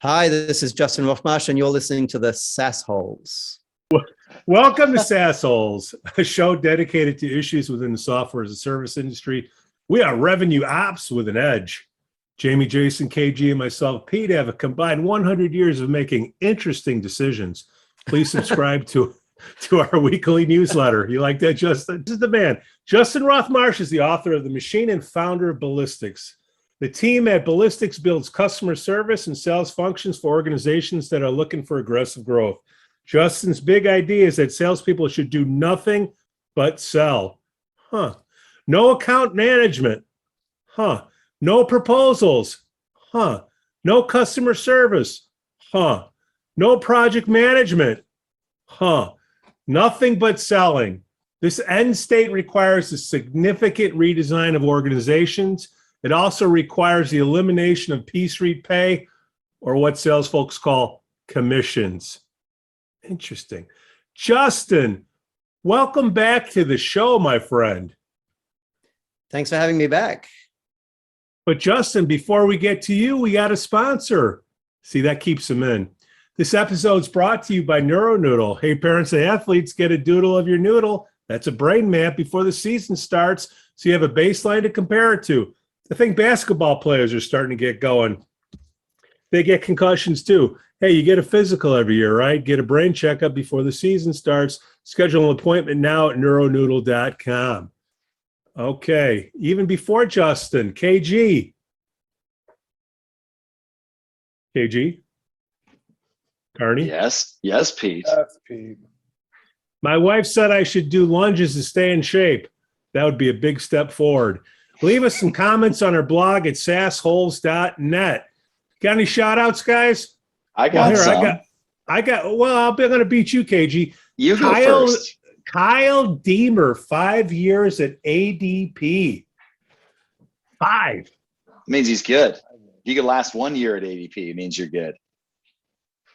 Hi, this is Justin Roff-Marsh, and you're listening to the SaasHoles. Welcome to SaasHoles, a show dedicated to issues within the software as a service industry. We are revenue ops with an edge. Jamie, Jason, KG, and myself, Pete, have a combined 100 years of making interesting decisions. Please subscribe to our weekly newsletter. You like that, Justin? This is the man. Justin Roff-Marsh is the author of The Machine and founder of Ballistix. The team at Ballistix builds customer service and sales functions for organizations that are looking for aggressive growth. Justin's big idea is that salespeople should do nothing but sell. No account management. No proposals. No customer service. No project management. Nothing but selling. This end state requires a significant redesign of organizations. It also requires the elimination of piece rate pay, or what sales folks call commissions. Interesting. Justin, welcome back to the show, my friend. Thanks for having me back. But Justin, before we get to you, we got a sponsor. See, that keeps them in. This episode's brought to you by NeuroNoodle. Hey, parents and athletes, get a doodle of your noodle. That's a brain map before the season starts, so you have a baseline to compare it to. I think basketball players are starting to get going. They get concussions too. Hey, you get a physical every year, right? Get a brain checkup before the season starts. Schedule an appointment now at neuronoodle.com. Okay, even before Justin, KG. KG? Carney? Yes, Pete. That's Pete. My wife said I should do lunges to stay in shape. That would be a big step forward. Leave us some comments on our blog at saasholes.net. Got any shout outs, guys? I got some. I'm going to beat you, KG. You go first. Kyle Deemer, 5 years at ADP. 5. Means he's good. You could last 1 year at ADP. It means you're good.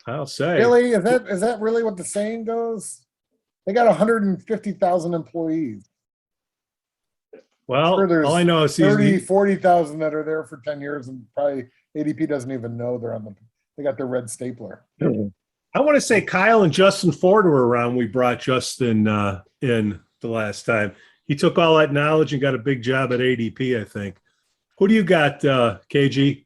I'll say. Really? Is that really what the saying goes? They got 150,000 employees. Well, Sure, all I know is 40,000 that are there for 10 years, and probably ADP doesn't even know they're on they got their red stapler. I want to say Kyle and Justin Ford were around. We brought Justin in the last time. He took all that knowledge and got a big job at ADP, I think. Who do you got, KG?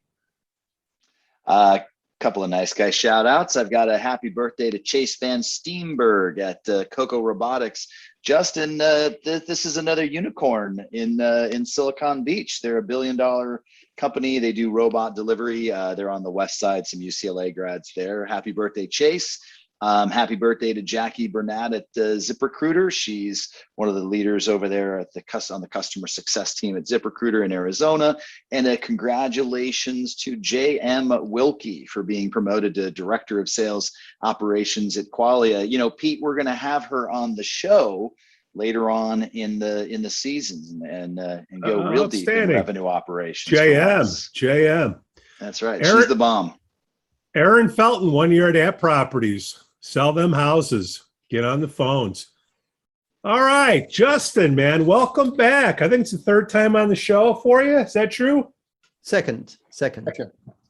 Couple of nice guy shout outs. I've got a happy birthday to Chase Van Steenberg at Coco Robotics. Justin, this is another unicorn in Silicon Beach. They're $1 billion company. They do robot delivery. They're on the west side, some UCLA grads there. Happy birthday, Chase. Happy birthday to Jackie Burnett at ZipRecruiter. She's one of the leaders over there at on the customer success team at ZipRecruiter in Arizona. And congratulations to J.M. Wilkie for being promoted to Director of Sales Operations at Qualia. You know, Pete, we're going to have her on the show later on in the season and go real deep in revenue operations. JM. That's right. She's the bomb. Aaron Felton, 1 year at App Properties. Sell them houses. Get on the phones. All right, Justin, man, welcome back. I think it's the third time on the show for you. Is that true? Second.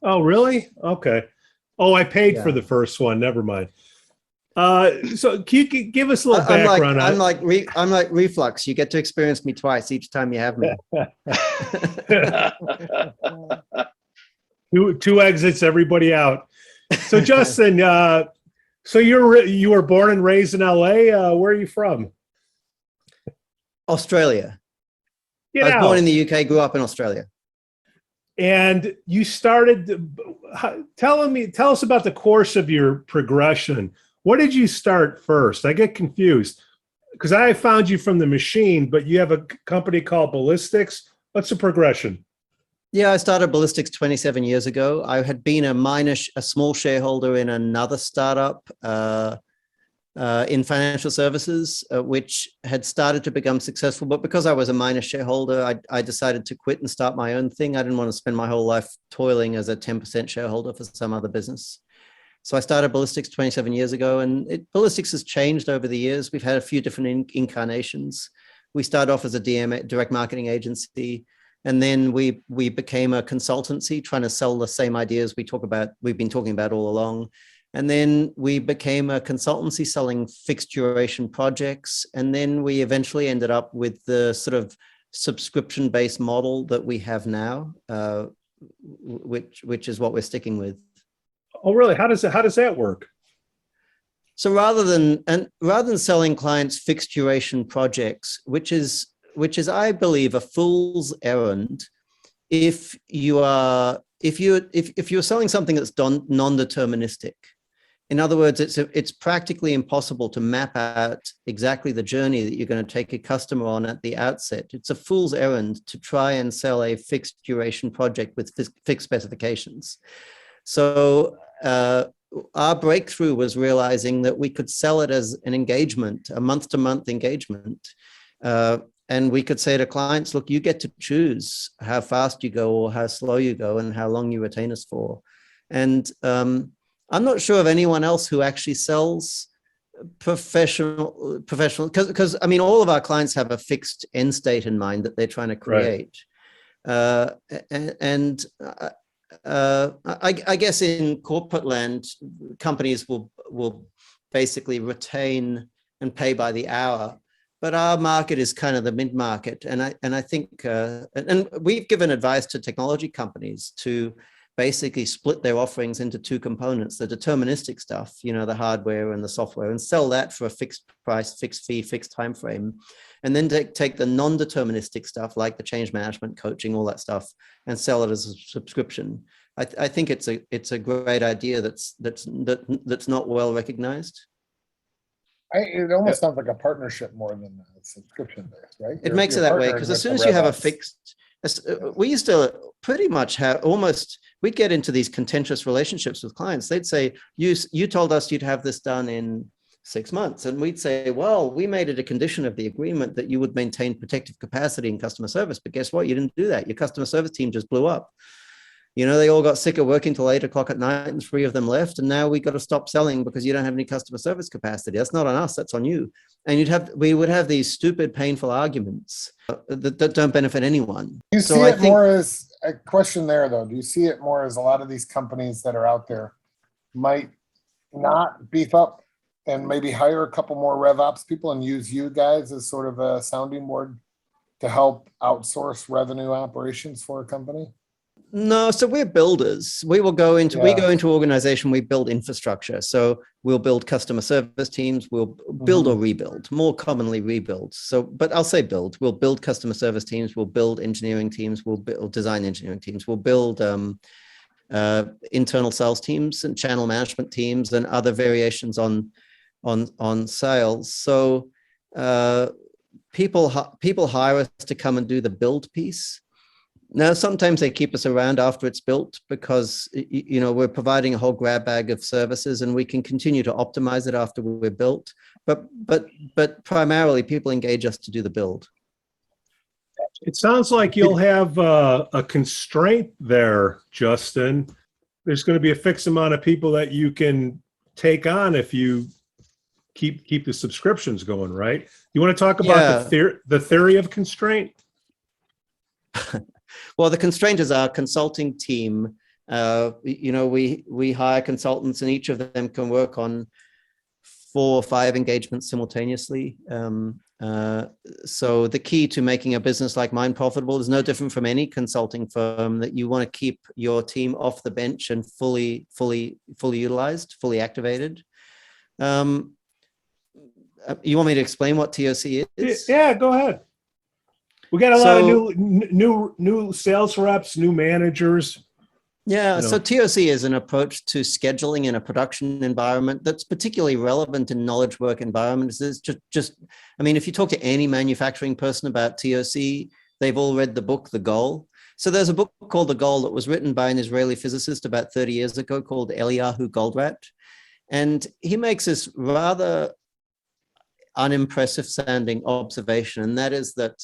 Oh, really? Okay. Oh, I paid for the first one. Never mind. So can you give us a little background? I'm like Reflux. You get to experience me twice each time you have me. Two exits, everybody out. So Justin, so you were born and raised in LA. Where are you from? Australia. I was born in the UK, grew up in Australia. And you started. Tell us about the course of your progression. What did you start first? I get confused because I found you from The Machine, but you have a company called Ballistix. What's the progression? Yeah, I started Ballistix 27 years ago. I had been a small shareholder in another startup in financial services, which had started to become successful. But because I was a minor shareholder, I decided to quit and start my own thing. I didn't want to spend my whole life toiling as a 10% shareholder for some other business. So I started Ballistix 27 years ago, and Ballistix has changed over the years. We've had a few different incarnations. We started off as a direct marketing agency. And then we became a consultancy trying to sell the same ideas we've been talking about all along. And then we became a consultancy selling fixed duration projects. And then we eventually ended up with the sort of subscription-based model that we have now, which is what we're sticking with. Oh, really? How does that work? So rather than selling clients fixed duration projects, which is I believe a fool's errand, if you're selling something that's non-deterministic. In other words, it's practically impossible to map out exactly the journey that you're going to take a customer on at the outset. It's a fool's errand to try and sell a fixed duration project with fixed specifications. So our breakthrough was realizing that we could sell it as an engagement, a month-to-month engagement. And we could say to clients, look, you get to choose how fast you go or how slow you go and how long you retain us for. And I'm not sure of anyone else who actually sells professional, because I mean, all of our clients have a fixed end state in mind that they're trying to create. Right. I guess in corporate land, companies will basically retain and pay by the hour. But our market is kind of the mid-market. And I think, and we've given advice to technology companies to basically split their offerings into two components, the deterministic stuff, the hardware and the software, and sell that for a fixed price, fixed fee, fixed time frame. And then take the non-deterministic stuff like the change management, coaching, all that stuff, and sell it as a subscription. I think it's a great idea that's not well recognized. It almost sounds like a partnership more than a subscription based, right? It makes it that way because as soon as you have a fixed, we used to pretty much have we'd get into these contentious relationships with clients. They'd say, you told us you'd have this done in 6 months. And we'd say, well, we made it a condition of the agreement that you would maintain protective capacity in customer service. But guess what? You didn't do that. Your customer service team just blew up. They all got sick of working till 8 o'clock at night and 3 of them left. And now we got to stop selling because you don't have any customer service capacity. That's not on us, that's on you. And we would have these stupid, painful arguments that don't benefit anyone. You see it more as a question there, though. Do you see it more as a lot of these companies that are out there might not beef up and maybe hire a couple more RevOps people and use you guys as sort of a sounding board to help outsource revenue operations for a company? No, so we're builders. We go into organization, we build infrastructure. So we'll build customer service teams, we'll build or rebuild, more commonly rebuild. So, but I'll say build. We'll build customer service teams, we'll build engineering teams, we'll build design engineering teams, we'll build internal sales teams and channel management teams and other variations on sales. So people hire us to come and do the build piece. Now, sometimes they keep us around after it's built because, we're providing a whole grab bag of services and we can continue to optimize it after we're built. But primarily people engage us to do the build. It sounds like you'll have a constraint there, Justin. There's going to be a fixed amount of people that you can take on if you keep the subscriptions going, right? You want to talk about the theory of constraint? Well, the constraint is our consulting team. We hire consultants and each of them can work on 4 or 5 engagements simultaneously. So the key to making a business like mine profitable is no different from any consulting firm, that you want to keep your team off the bench and fully utilized, fully activated. You want me to explain what TOC is? Yeah, go ahead. We got a lot of new sales reps, new managers. Yeah, so TOC is an approach to scheduling in a production environment that's particularly relevant in knowledge work environments. It's if you talk to any manufacturing person about TOC, they've all read the book, The Goal. So there's a book called The Goal that was written by an Israeli physicist about 30 years ago called Eliyahu Goldratt. And he makes this rather unimpressive sounding observation, and that is that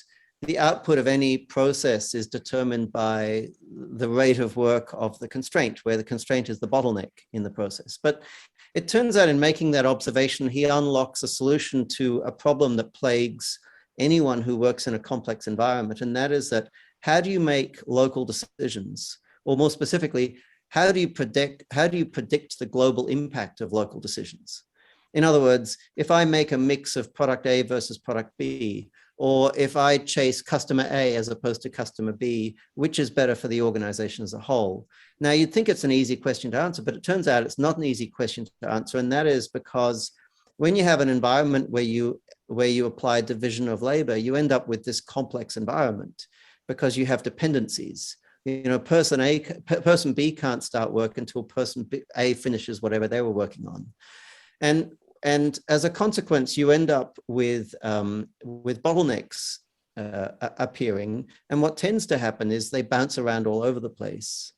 the output of any process is determined by the rate of work of the constraint, where the constraint is the bottleneck in the process. But it turns out in making that observation, he unlocks a solution to a problem that plagues anyone who works in a complex environment. And that is that how do you make local decisions? Or more specifically, how do you predict the global impact of local decisions? In other words, if I make a mix of product A versus product B, or if I chase customer A as opposed to customer B, which is better for the organization as a whole? Now, you'd think it's an easy question to answer, but it turns out it's not an easy question to answer. And that is because when you have an environment where you apply division of labor, you end up with this complex environment because you have dependencies. You know, person B can't start work until person A finishes whatever they were working on. And as a consequence, you end up with bottlenecks appearing. And what tends to happen is they bounce around all over the place.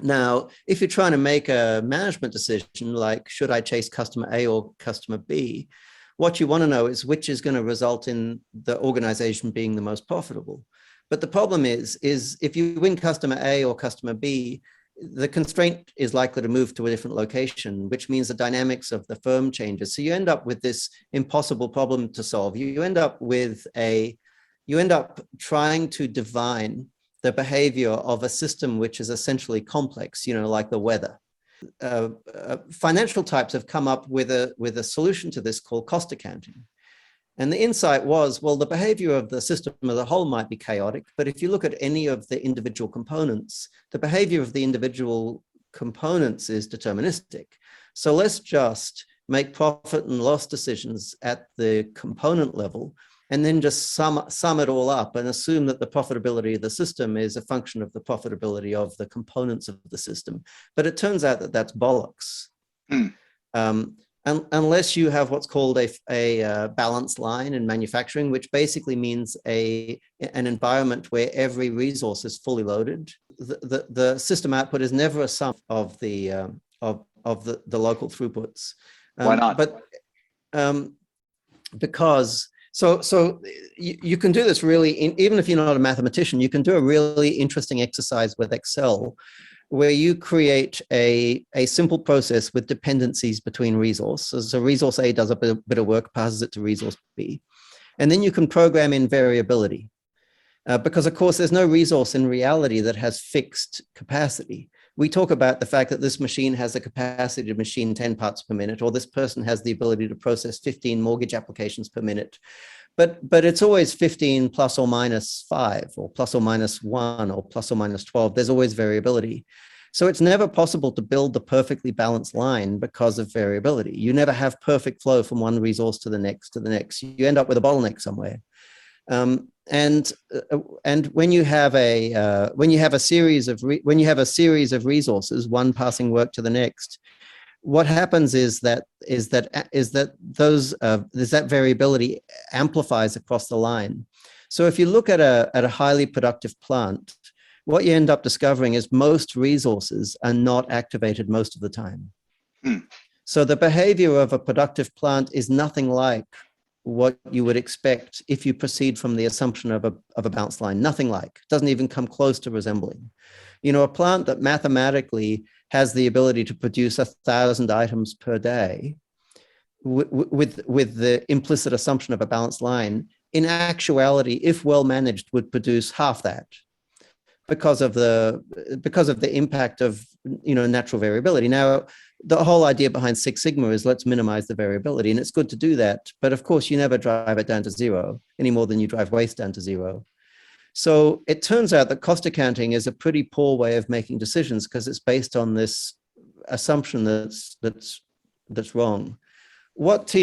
Now, if you're trying to make a management decision, like should I chase customer A or customer B, what you want to know is which is going to result in the organization being the most profitable. But the problem is if you win customer A or customer B, the constraint is likely to move to a different location, which means the dynamics of the firm changes. So you end up with this impossible problem to solve. You end up trying to divine the behavior of a system which is essentially complex, you know, like the weather. Financial types have come up with a solution to this called cost accounting. And the insight was, well, the behavior of the system as a whole might be chaotic, but if you look at any of the individual components, the behavior of the individual components is deterministic. So let's just make profit and loss decisions at the component level, and then just sum it all up and assume that the profitability of the system is a function of the profitability of the components of the system. But it turns out that that's bollocks. Unless you have what's called a balanced line in manufacturing, which basically means an environment where every resource is fully loaded. The system output is never a sum of the local throughputs. Why not? But because you can do this really, even if you're not a mathematician, you can do a really interesting exercise with Excel, where you create a simple process with dependencies between resources. So resource A does a bit of work, passes it to resource B. And then you can program in variability. Because of course, there's no resource in reality that has fixed capacity. We talk about the fact that this machine has the capacity to machine 10 parts per minute, or this person has the ability to process 15 mortgage applications per minute. But it's always 15 plus or minus 5, or plus or minus 1, or plus or minus 12. There's always variability. So it's never possible to build the perfectly balanced line because of variability. You never have perfect flow from one resource to the next. You end up with a bottleneck somewhere. And when you have a series of resources, one passing work to the next, what happens is that variability amplifies across the line. So if you look at a highly productive plant, what you end up discovering is most resources are not activated most of the time. So the behavior of a productive plant is nothing like what you would expect if you proceed from the assumption of a balanced line. Nothing like, doesn't even come close to resembling. You know, a plant that mathematically has the ability to produce 1,000 items per day with the implicit assumption of a balanced line, in actuality, if well managed, would produce half that because of the impact of, you know, natural variability. Now, the whole idea behind Six Sigma is let's minimize the variability, and it's good to do that. But of course, you never drive it down to zero any more than you drive waste down to zero. So it turns out that cost accounting is a pretty poor way of making decisions because it's based on this assumption that's wrong. What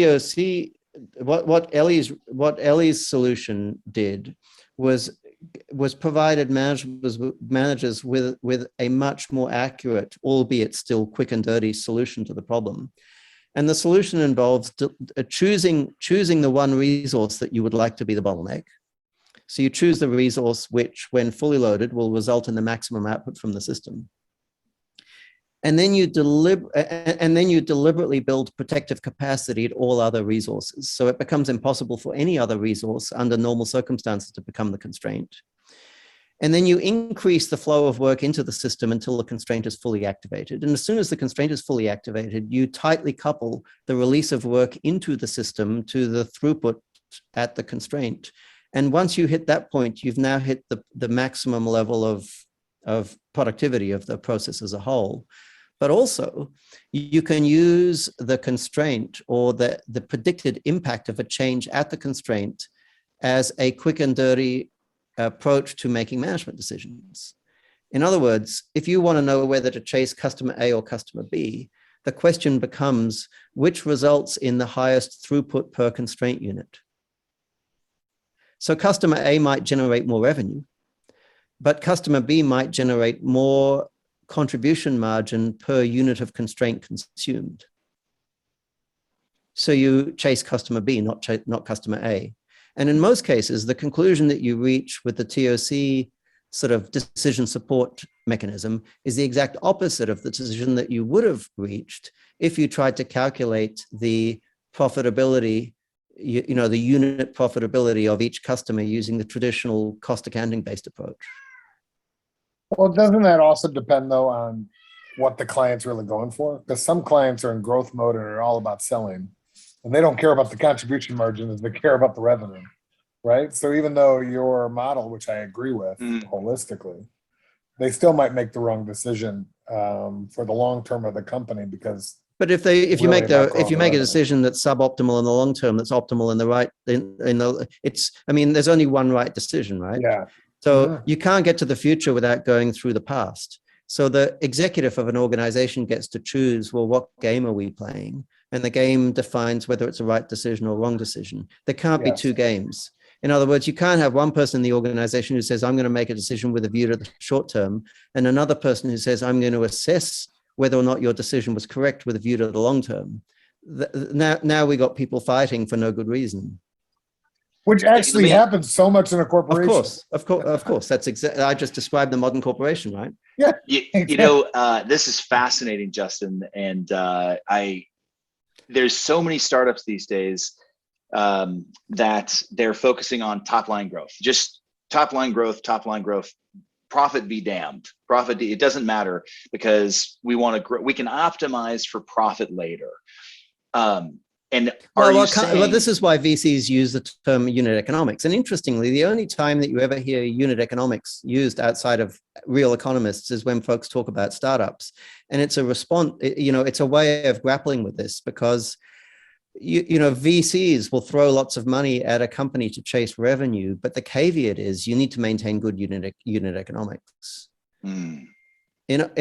Ellie's solution did was provided managers with a much more accurate, albeit still quick and dirty, solution to the problem. And the solution involves choosing the one resource that you would like to be the bottleneck. So you choose the resource which, when fully loaded, will result in the maximum output from the system. And then you deliberately build protective capacity at all other resources. So it becomes impossible for any other resource under normal circumstances to become the constraint. And then you increase the flow of work into the system until the constraint is fully activated. And as soon as the constraint is fully activated, you tightly couple the release of work into the system to the throughput at the constraint. And once you hit that point, you've now hit the maximum level of productivity of the process as a whole. But also, you can use the constraint or the predicted impact of a change at the constraint as a quick and dirty approach to making management decisions. In other words, if you want to know whether to chase customer A or customer B, the question becomes which results in the highest throughput per constraint unit. So customer A might generate more revenue, but customer B might generate more contribution margin per unit of constraint consumed. So you chase customer B, not customer A. And in most cases, the conclusion that you reach with the TOC sort of decision support mechanism is the exact opposite of the decision that you would have reached if you tried to calculate the profitability, the unit profitability of each customer using the traditional cost accounting based approach. Well, doesn't that also depend though on what the client's really going for? Because some clients are in growth mode and are all about selling, and they don't care about the contribution margin as they care about the revenue, right? So even though your model, which I agree with holistically, they still might make the wrong decision for the long term of the company because. But if you make a decision that's suboptimal in the long term, that's optimal in the right, there's only one right decision, right? Yeah. So you can't get to the future without going through the past. So the executive of an organization gets to choose, well, what game are we playing? And the game defines whether it's a right decision or wrong decision. There can't be two games. In other words, you can't have one person in the organization who says, I'm going to make a decision with a view to the short term, and another person who says, I'm going to assess whether or not your decision was correct with a view to the long term. Now we got people fighting for no good reason. Which actually happens so much in a corporation. Of course. That's exactly. I just described the modern corporation, right? Yeah. This is fascinating, Justin, and there's so many startups these days that they're focusing on top line growth, just top line growth. Profit be damned. It doesn't matter because we want to grow. We can optimize for profit later. This is why VCs use the term unit economics. And interestingly, the only time that you ever hear unit economics used outside of real economists is when folks talk about startups. And it's a response, it's a way of grappling with this because, VCs will throw lots of money at a company to chase revenue, but the caveat is you need to maintain good unit economics. In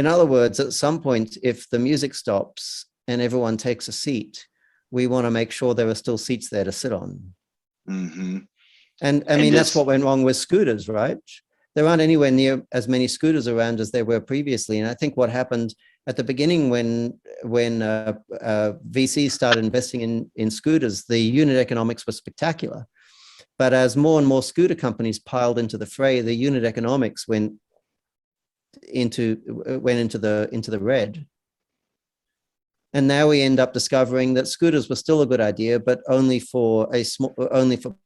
other words, at some point, if the music stops and everyone takes a seat, we want to make sure there are still seats there to sit on. Mm-hmm. And that's what went wrong with scooters, right? There aren't anywhere near as many scooters around as there were previously. And I think what happened at the beginning when VCs started investing in scooters, the unit economics was spectacular. But as more and more scooter companies piled into the fray, the unit economics went into the red. And now we end up discovering that scooters were still a good idea, but only for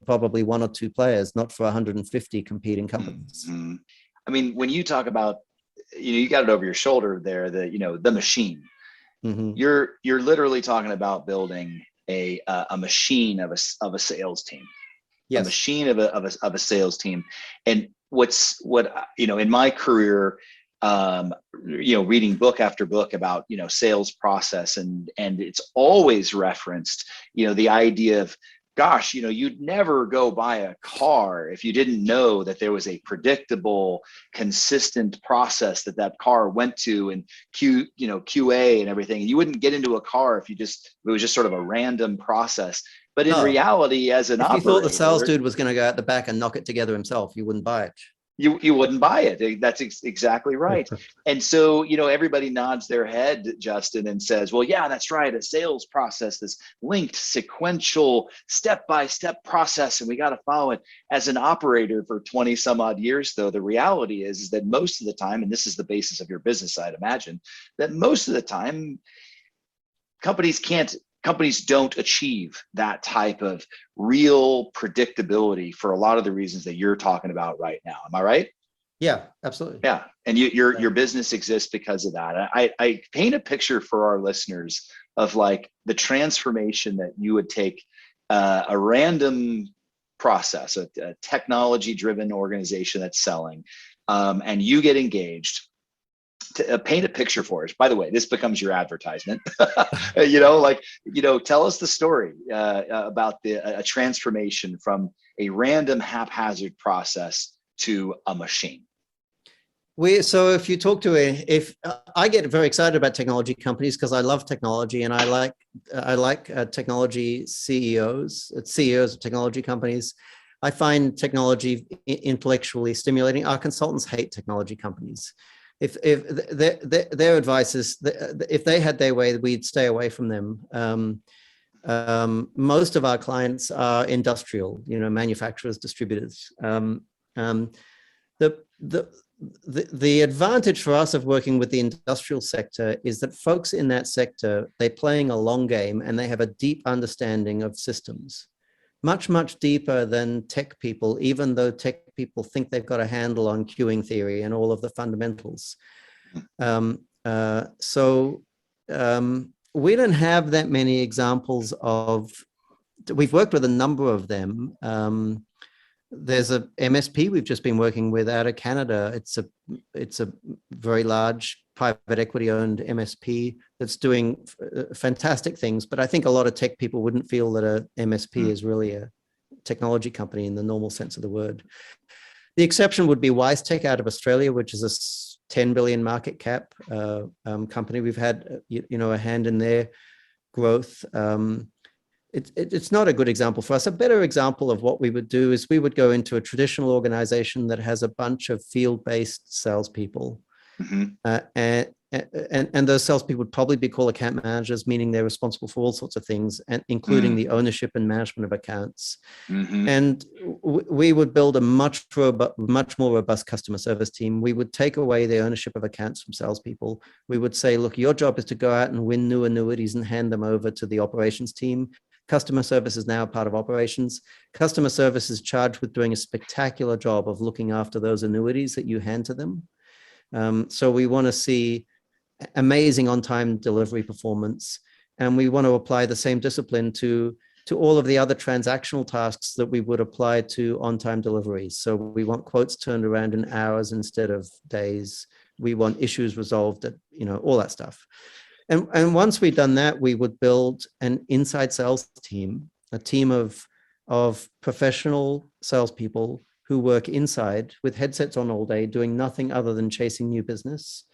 probably one or two players, not for 150 competing companies. Mm-hmm. I mean, when you talk about, you got it over your shoulder there, the machine. Mm-hmm. You're literally talking about building a machine of a sales team. Yes. A machine of a sales team. And in my career, reading book after book about, sales process and it's always referenced, the idea of, gosh, you'd never go buy a car if you didn't know that there was a predictable, consistent process that car went to and QA and everything. And you wouldn't get into a car if it was just sort of a random process. But in reality, as an operator, if you thought the sales dude was going to go out the back and knock it together himself, you wouldn't buy it. You wouldn't buy it. That's exactly right. And so, everybody nods their head, Justin, and says, well, yeah, that's right. A sales process, this linked sequential step-by-step process, and we got to follow it. As an operator for 20 some odd years, though, the reality is that most of the time, and this is the basis of your business, I'd imagine, that most of the time companies don't achieve that type of real predictability for a lot of the reasons that you're talking about right now. Am I right? Yeah, absolutely. Yeah. And your business exists because of that. I paint a picture for our listeners of like the transformation that you would take a random process, a technology-driven organization that's selling, and you get engaged, to paint a picture for us. By the way, this becomes your advertisement. Tell us the story about a transformation from a random haphazard process to a machine. So if you talk to I get very excited about technology companies because I love technology, and I like technology CEOs of technology companies. I find technology intellectually stimulating. Our consultants hate technology companies. If their advice is if they had their way, we'd stay away from them. Most of our clients are industrial, manufacturers, distributors. The advantage for us of working with the industrial sector is that folks in that sector, they're playing a long game and they have a deep understanding of systems, much, much deeper than tech people, even though tech people think they've got a handle on queuing theory and all of the fundamentals. We don't have that many examples we've worked with a number of them. There's a MSP we've just been working with out of Canada. It's a very large private equity owned MSP that's doing fantastic things. But I think a lot of tech people wouldn't feel that a MSP is really a technology company in the normal sense of the word. The exception would be WiseTech out of Australia, which is a 10 billion market cap company. We've had a hand in their growth. It's not a good example for us. A better example of what we would do is we would go into a traditional organization that has a bunch of field-based salespeople. And those salespeople would probably be called account managers, meaning they're responsible for all sorts of things, and including the ownership and management of accounts. And we would build a much more robust customer service team. We would take away the ownership of accounts from salespeople. We would say, look, your job is to go out and win new annuities and hand them over to the operations team. Customer service is now part of operations. Customer service is charged with doing a spectacular job of looking after those annuities that you hand to them. So we want to see amazing on-time delivery performance, and we want to apply the same discipline to all of the other transactional tasks that we would apply to on-time deliveries. So we want quotes turned around in hours instead of days. We want issues resolved at, all that stuff. And once we've done that, we would build an inside sales team, a team of professional salespeople who work inside with headsets on all day, doing nothing other than chasing new business.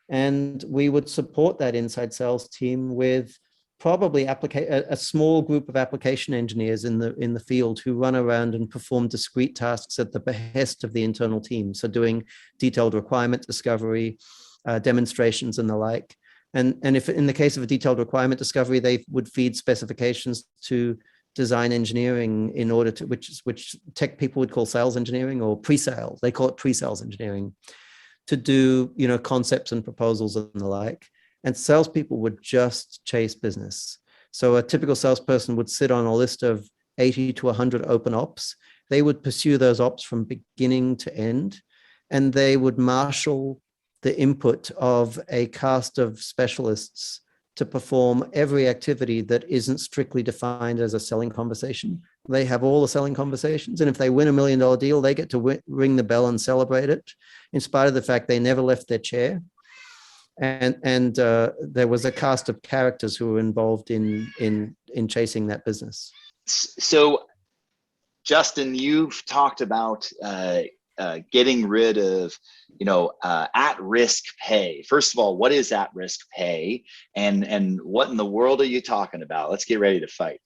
And we would support that inside sales team with probably a small group of application engineers in the field who run around and perform discrete tasks at the behest of the internal team. So doing detailed requirement discovery, demonstrations and the like. And if in the case of a detailed requirement discovery, they would feed specifications to design engineering in order to, which tech people would call sales engineering or pre-sales. They call it pre-sales engineering, to do, concepts and proposals and the like. And salespeople would just chase business. So a typical salesperson would sit on a list of 80 to 100 open ops. They would pursue those ops from beginning to end, and they would marshal the input of a cast of specialists to perform every activity that isn't strictly defined as a selling conversation. They have all the selling conversations. And if they win $1 million deal, they get to ring the bell and celebrate it, in spite of the fact they never left their chair. And there was a cast of characters who were involved in chasing that business. So, Justin, you've talked about getting rid of, at-risk pay. First of all, what is at-risk pay, and what in the world are you talking about? Let's get ready to fight.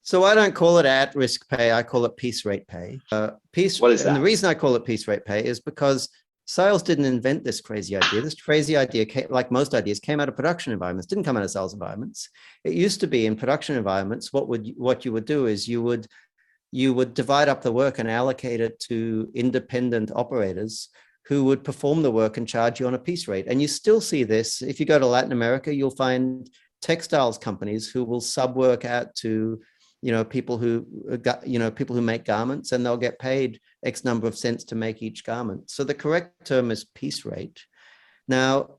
So I don't call it at-risk pay. I call it piece rate pay. What is that? And the reason I call it piece rate pay is because sales didn't invent this crazy idea. This crazy idea, like most ideas, came out of production environments, didn't come out of sales environments. It used to be in production environments, what you would do is you would divide up the work and allocate it to independent operators who would perform the work and charge you on a piece rate. And you still see this. If you go to Latin America, you'll find textiles companies who will sub-work out to people who make garments, and they'll get paid X number of cents to make each garment. So the correct term is piece rate. Now,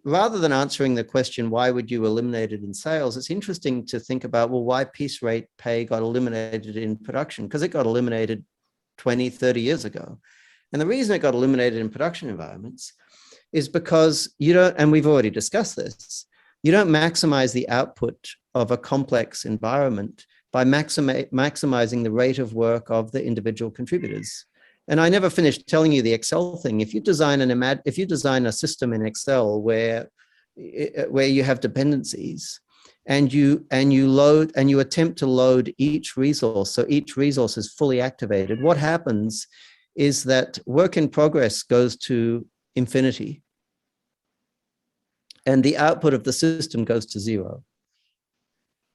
rather than answering the question, why would you eliminate it in sales? It's interesting to think about, well, why piece rate pay got eliminated in production? Because it got eliminated 20, 30 years ago. And the reason it got eliminated in production environments is because you don't, and we've already discussed this, you don't maximize the output of a complex environment by maximizing the rate of work of the individual contributors. And I never finished telling you the Excel thing. If you design a system in Excel where you have dependencies, and you attempt to load each resource, so each resource is fully activated, what happens is that work in progress goes to infinity, and the output of the system goes to zero.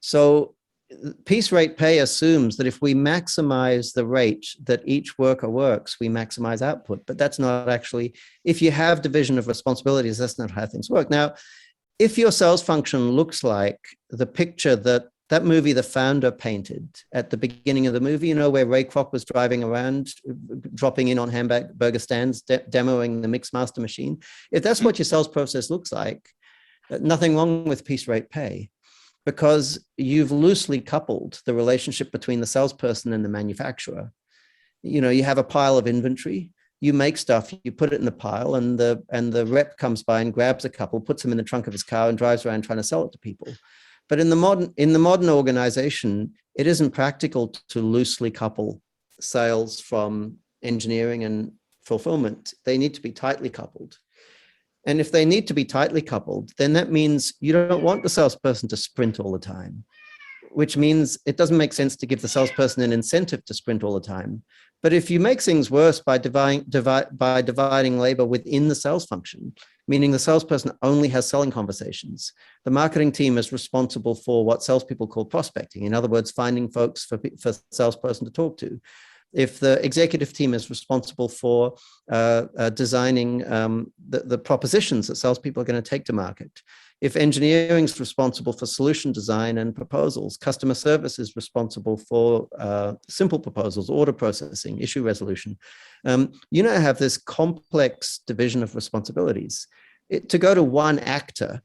So piece rate pay assumes that if we maximize the rate that each worker works, we maximize output. But that's not actually, if you have division of responsibilities, that's not how things work. Now, if your sales function looks like the picture that movie The Founder painted at the beginning of the movie, you know, where Ray Kroc was driving around, dropping in on hamburger stands, demoing the Mixmaster machine. If that's what your sales process looks like, nothing wrong with piece rate pay, because you've loosely coupled the relationship between the salesperson and the manufacturer. You know, you have a pile of inventory, you make stuff, you put it in the pile, and the rep comes by and grabs a couple, puts them in the trunk of his car, and drives around trying to sell it to people. But in the modern organization, it isn't practical to loosely couple sales from engineering and fulfillment. They need to be tightly coupled. And if they need to be tightly coupled, then that means you don't want the salesperson to sprint all the time, which means it doesn't make sense to give the salesperson an incentive to sprint all the time. But if you make things worse by dividing labor within the sales function, meaning the salesperson only has selling conversations, the marketing team is responsible for what salespeople call prospecting. In other words, finding folks for salesperson to talk to. If the executive team is responsible for designing the propositions that salespeople are going to take to market, if engineering is responsible for solution design and proposals, customer service is responsible for simple proposals, order processing, issue resolution, you now have this complex division of responsibilities. To go to one actor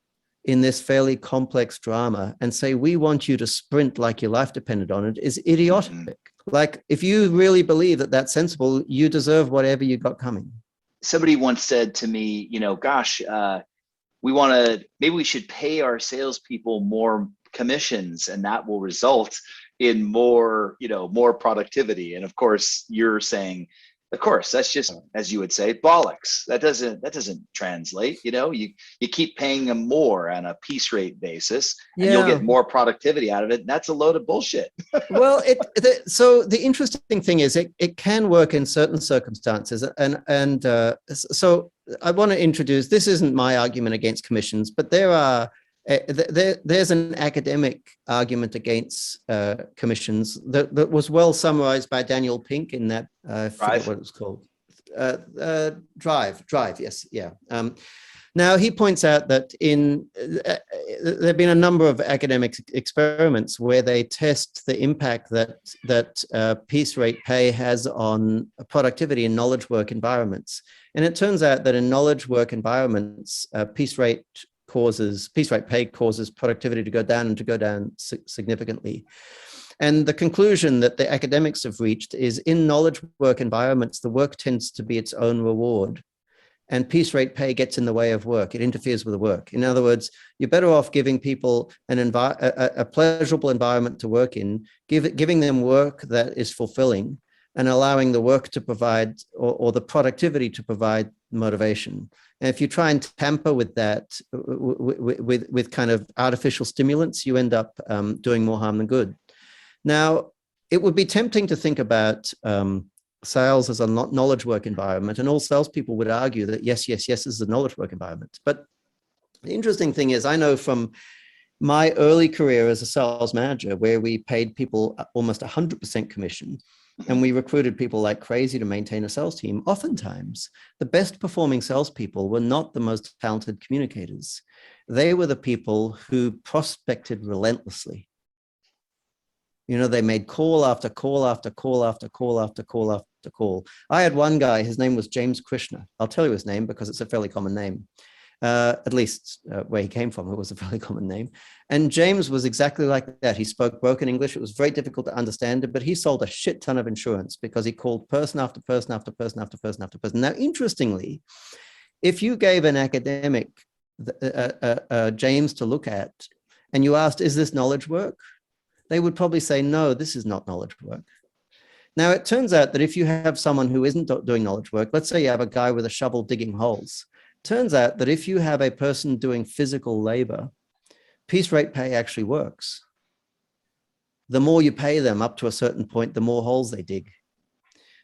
in this fairly complex drama and say, we want you to sprint like your life depended on it, is idiotic. Like, if you really believe that that's sensible, you deserve whatever you got coming. Somebody once said to me, you know, gosh, maybe we should pay our salespeople more commissions, and that will result in more productivity. And of course, you're saying, of course, that's just, as you would say, bollocks. That doesn't translate. You know, you keep paying them more on a piece rate basis, and you'll get more productivity out of it. And that's a load of bullshit. Well, so the interesting thing is it can work in certain circumstances, and so I want to introduce. This isn't my argument against commissions, but there's an academic argument against commissions that was well summarized by Daniel Pink in that, I forget what it was called. Drive, yes, yeah. Now, he points out that there have been a number of academic experiments where they test the impact that piece rate pay has on productivity in knowledge work environments. And it turns out that in knowledge work environments, piece rate pay causes productivity to go down, and to go down significantly. And the conclusion that the academics have reached is, in knowledge work environments, the work tends to be its own reward, and piece rate pay gets in the way of work. It interferes with the work. In other words, you're better off giving people a pleasurable environment to work in, giving them work that is fulfilling, and allowing the work to provide, or the productivity to provide, motivation. And if you try and tamper with that, with kind of artificial stimulants, you end up doing more harm than good. Now, it would be tempting to think about sales as a knowledge work environment, and all salespeople would argue that yes, this is a knowledge work environment. But the interesting thing is, I know from my early career as a sales manager, where we paid people almost 100% commission, and we recruited people like crazy to maintain a sales team, oftentimes the best performing salespeople were not the most talented communicators. They were the people who prospected relentlessly. You know, they made call after call after call after call after call after call. I had one guy, his name was James Krishna. I'll tell you his name because it's a fairly common name. at least where he came from. It was a fairly common name. And James was exactly like that. He spoke broken English. It was very difficult to understand it, but he sold a shit ton of insurance because he called person after person after person after person after person. Now, interestingly, if you gave an academic James to look at and you asked, is this knowledge work? They would probably say, no, this is not knowledge work. Now, it turns out that if you have someone who isn't doing knowledge work, let's say you have a guy with a shovel digging holes, turns out that if you have a person doing physical labor, piece rate pay actually works. The more you pay them up to a certain point, the more holes they dig.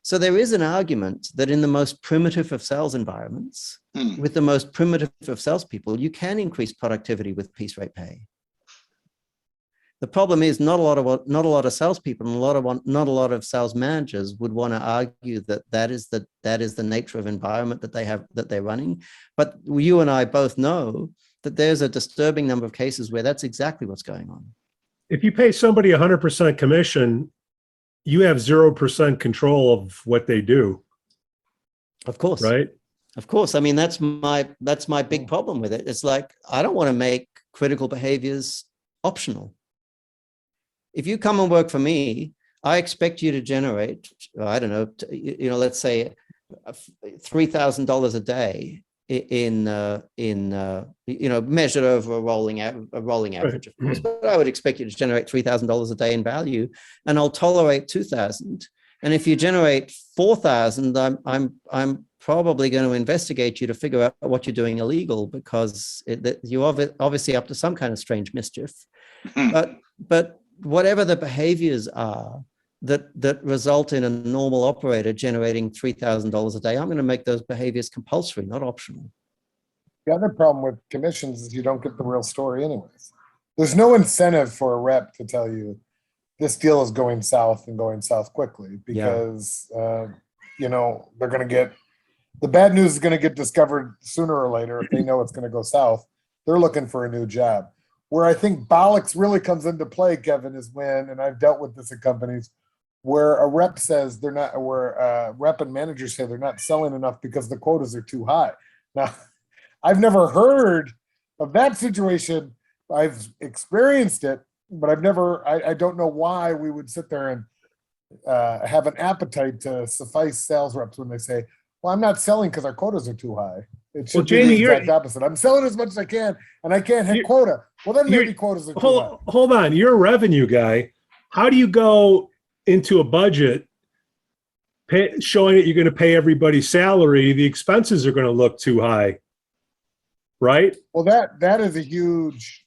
So there is an argument that in the most primitive of sales environments, with the most primitive of salespeople, you can increase productivity with piece rate pay. The problem is not a lot of salespeople and not a lot of sales managers would want to argue that is the nature of environment that they're running. But you and I both know that there's a disturbing number of cases where that's exactly what's going on. If you pay somebody 100% commission, you have 0% control of what they do. Of course, right? Of course. I mean, that's my big problem with it. It's like I don't want to make critical behaviors optional. If you come and work for me, I expect you to generate, I don't know, let's say $3,000 a day in measured over a rolling average, of course. But I would expect you to generate $3,000 a day in value, and I'll tolerate 2,000. And if you generate 4,000, I'm probably going to investigate you to figure out what you're doing illegal, because you're obviously up to some kind of strange mischief. But whatever the behaviors are that result in a normal operator generating $3,000 a day, I'm going to make those behaviors compulsory, not optional. The other problem with commissions is you don't get the real story anyways. There's no incentive for a rep to tell you this deal is going south and going south quickly, because they're going to get, the bad news is going to get discovered sooner or later. If they know it's going to go south, they're looking for a new job. Where I think Ballistix really comes into play, Kevin, is when, and I've dealt with this at companies, where a rep says they're not, where rep and managers say they're not selling enough because the quotas are too high. Now, I've never heard of that situation. I've experienced it, but I don't know why we would sit there and have an appetite to suffice sales reps when they say, well, I'm not selling because our quotas are too high. It should be the exact opposite. I'm selling as much as I can, and I can't hit quota. Well, then maybe quotas are too high. Hold on. You're a revenue guy. How do you go into a budget showing that you're going to pay everybody's salary? The expenses are going to look too high, right? Well, that is a huge,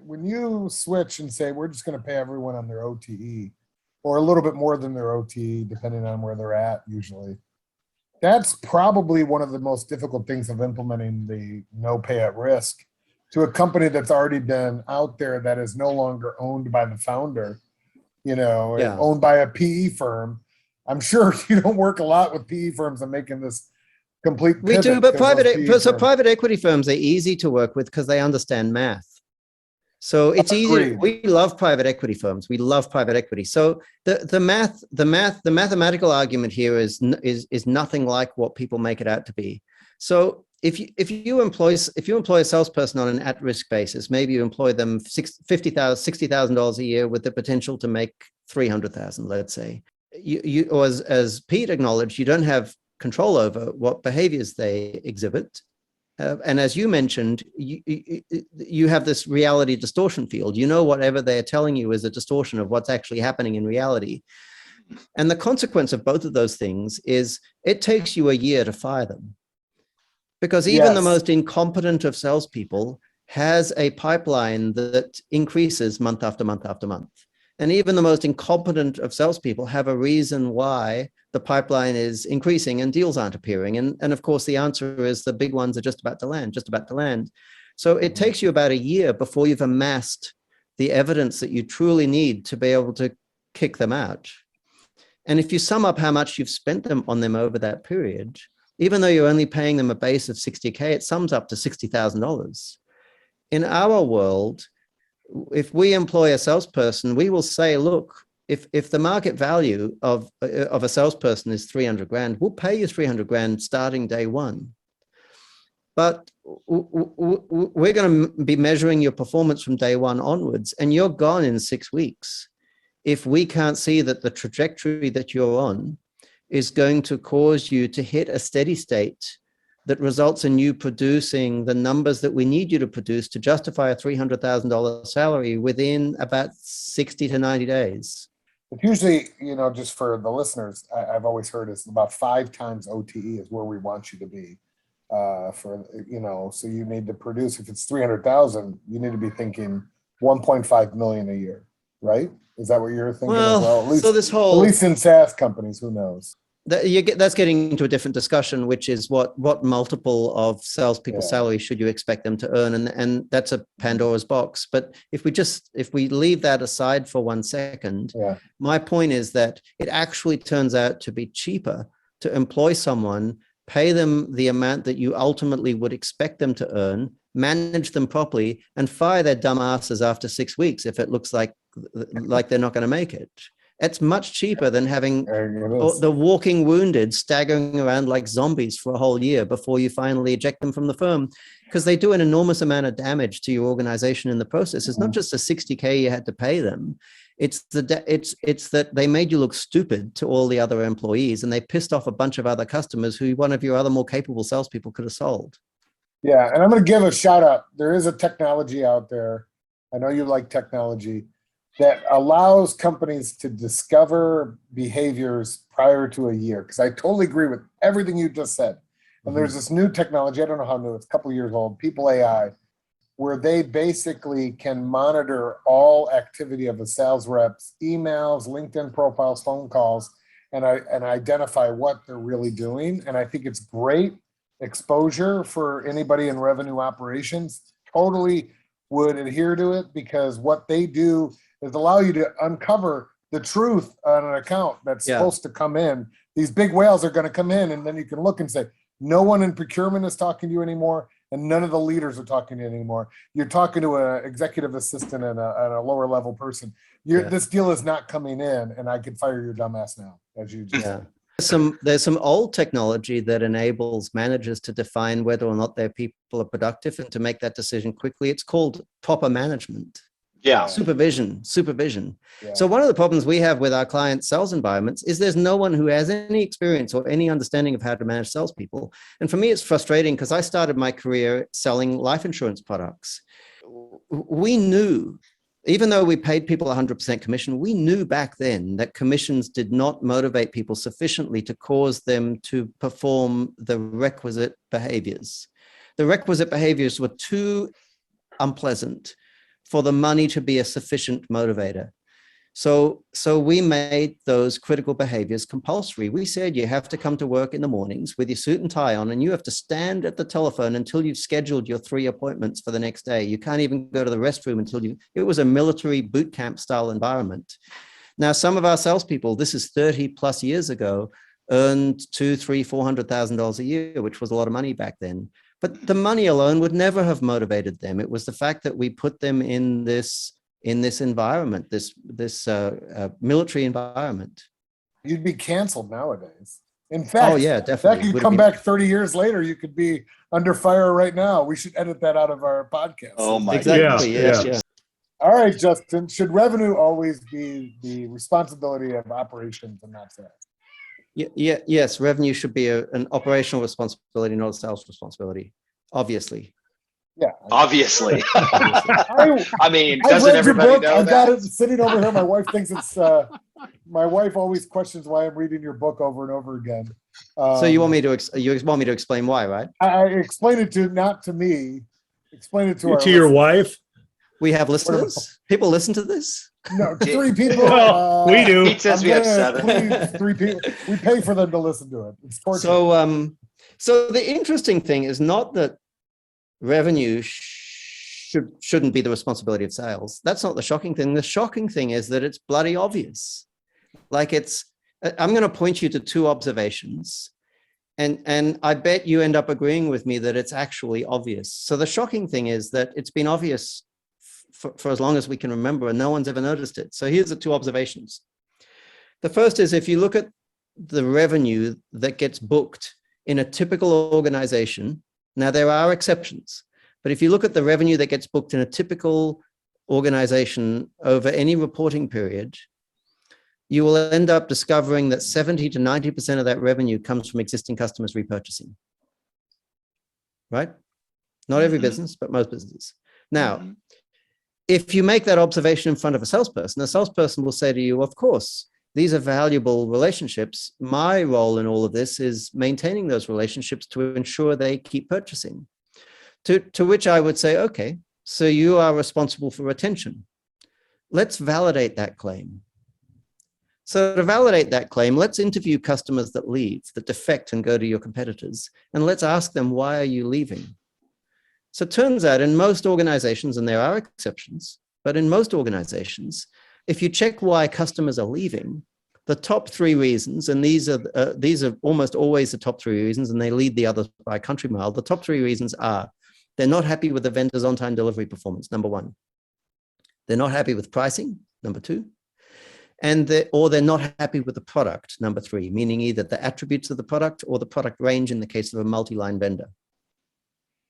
when you switch and say, we're just going to pay everyone on their OTE, or a little bit more than their OTE, depending on where they're at usually. That's probably one of the most difficult things of implementing the no pay at risk to a company that's already been out there, that is no longer owned by the founder, owned by a PE firm. I'm sure you don't work a lot with PE firms and making this complete pivot. We do, but private equity firms are easy to work with because they understand math. So it's easy. We love private equity firms. We love private equity. So the mathematical argument here is nothing like what people make it out to be. So if you employ a salesperson on an at-risk basis, maybe you employ them $60,000 a year with the potential to make $300,000, let's say. Or as Pete acknowledged, you don't have control over what behaviors they exhibit. And as you mentioned, you have this reality distortion field. Whatever they're telling you is a distortion of what's actually happening in reality. And the consequence of both of those things is it takes you a year to fire them. Because even the most incompetent of salespeople has a pipeline that increases month after month after month. And even the most incompetent of salespeople have a reason why the pipeline is increasing and deals aren't appearing. And of course, the answer is the big ones are just about to land. So it takes you about a year before you've amassed the evidence that you truly need to be able to kick them out. And if you sum up how much you've spent on them over that period, even though you're only paying them a base of $60K, it sums up to $60,000. In our world, if we employ a salesperson, we will say, look, if the market value of a salesperson is 300 grand, we'll pay you 300 grand starting day one. but we're going to be measuring your performance from day one onwards, and you're gone in 6 weeks. If we can't see that the trajectory that you're on is going to cause you to hit a steady state that results in you producing the numbers that we need you to produce to justify a $300,000 salary within about 60 to 90 days. It's usually, just for the listeners, I've always heard it's about 5 times OTE is where we want you to be. So you need to produce, if it's 300,000, you need to be thinking 1.5 million a year, right? Is that what you're thinking as well? At least, so this whole, at least in SaaS companies, who knows? That's getting into a different discussion, which is what multiple of salespeople's salary should you expect them to earn, and that's a Pandora's box. But if we leave that aside for 1 second, my point is that it actually turns out to be cheaper to employ someone, pay them the amount that you ultimately would expect them to earn, manage them properly, and fire their dumb asses after 6 weeks if it looks like they're not going to make it. It's much cheaper than having the walking wounded staggering around like zombies for a whole year before you finally eject them from the firm, because they do an enormous amount of damage to your organization in the process. It's not just the $60K you had to pay them. It's that they made you look stupid to all the other employees, and they pissed off a bunch of other customers who one of your other more capable salespeople could have sold. Yeah, and I'm going to give a shout out. There is a technology out there. I know you like technology that allows companies to discover behaviors prior to a year. Because I totally agree with everything you just said. And there's this new technology, I don't know how new, it's a couple of years old, People AI, where they basically can monitor all activity of a sales rep's emails, LinkedIn profiles, phone calls, and identify what they're really doing. And I think it's great exposure for anybody in revenue operations. Totally would adhere to it, because what they do is allow you to uncover the truth on an account that's supposed to come in. These big whales are going to come in, and then you can look and say, no one in procurement is talking to you anymore, and none of the leaders are talking to you anymore. You're talking to an executive assistant and a lower level person. This deal is not coming in, and I could fire your dumbass now, as you just said. There's some old technology that enables managers to define whether or not their people are productive and to make that decision quickly. It's called proper management. Supervision. Yeah. So one of the problems we have with our client sales environments is there's no one who has any experience or any understanding of how to manage salespeople. And for me, it's frustrating because I started my career selling life insurance products. We knew, even though we paid people 100% commission, we knew back then that commissions did not motivate people sufficiently to cause them to perform the requisite behaviors. The requisite behaviors were too unpleasant for the money to be a sufficient motivator. So we made those critical behaviors compulsory. We said you have to come to work in the mornings with your suit and tie on, and you have to stand at the telephone until you've scheduled your 3 appointments for the next day. You can't even go to the restroom until it was a military boot camp style environment. Now, some of our salespeople, this is 30 plus years ago, earned $200,000, $300,000, $400,000 a year, which was a lot of money back then. But the money alone would never have motivated them. It was the fact that we put them in this environment, this military environment. You'd be canceled nowadays. In fact, definitely. You come back 30 years later, you could be under fire right now. We should edit that out of our podcast. Oh my exactly. goodness. Yeah. All right, Justin, should revenue always be the responsibility of operations and not sales? Yes, revenue should be an operational responsibility, not a sales responsibility, obviously. Yeah. Obviously. I mean, I've doesn't read your everybody book. know I've that? got it sitting over here. My wife thinks it's, my wife always questions why I'm reading your book over and over again. So you want me to explain why, right? I explain it not to me, explain it to your wife. We have listeners. People listen to this. No, 3 people. Well, we do. Pete says we have 7. Please, 3 people. We pay for them to listen to it. It's torture. So the interesting thing is not that revenue shouldn't be the responsibility of sales. That's not the shocking thing. The shocking thing is that it's bloody obvious. Like I'm going to point you to 2 observations, and I bet you end up agreeing with me that it's actually obvious. So the shocking thing is that it's been obvious for as long as we can remember, and no one's ever noticed it. So here's the 2 observations. The first is, if you look at the revenue that gets booked in a typical organization, Now, there are exceptions, but if you look at the revenue that gets booked in a typical organization over any reporting period, you will end up discovering that 70 to 90% of that revenue comes from existing customers repurchasing, right? Not every business, but most businesses. Now, if you make that observation in front of a salesperson will say to you, of course, these are valuable relationships. My role in all of this is maintaining those relationships to ensure they keep purchasing. To which I would say, okay, so you are responsible for retention. Let's validate that claim. So to validate that claim, let's interview customers that leave, that defect and go to your competitors, and let's ask them, why are you leaving? So it turns out in most organizations, and there are exceptions, but in most organizations, if you check why customers are leaving, the top 3 reasons, and these are almost always the top 3 reasons, and they lead the others by a country mile. The top 3 reasons are they're not happy with the vendor's on-time delivery performance, number 1. They're not happy with pricing, number 2. Or they're not happy with the product, number 3, meaning either the attributes of the product or the product range in the case of a multi-line vendor.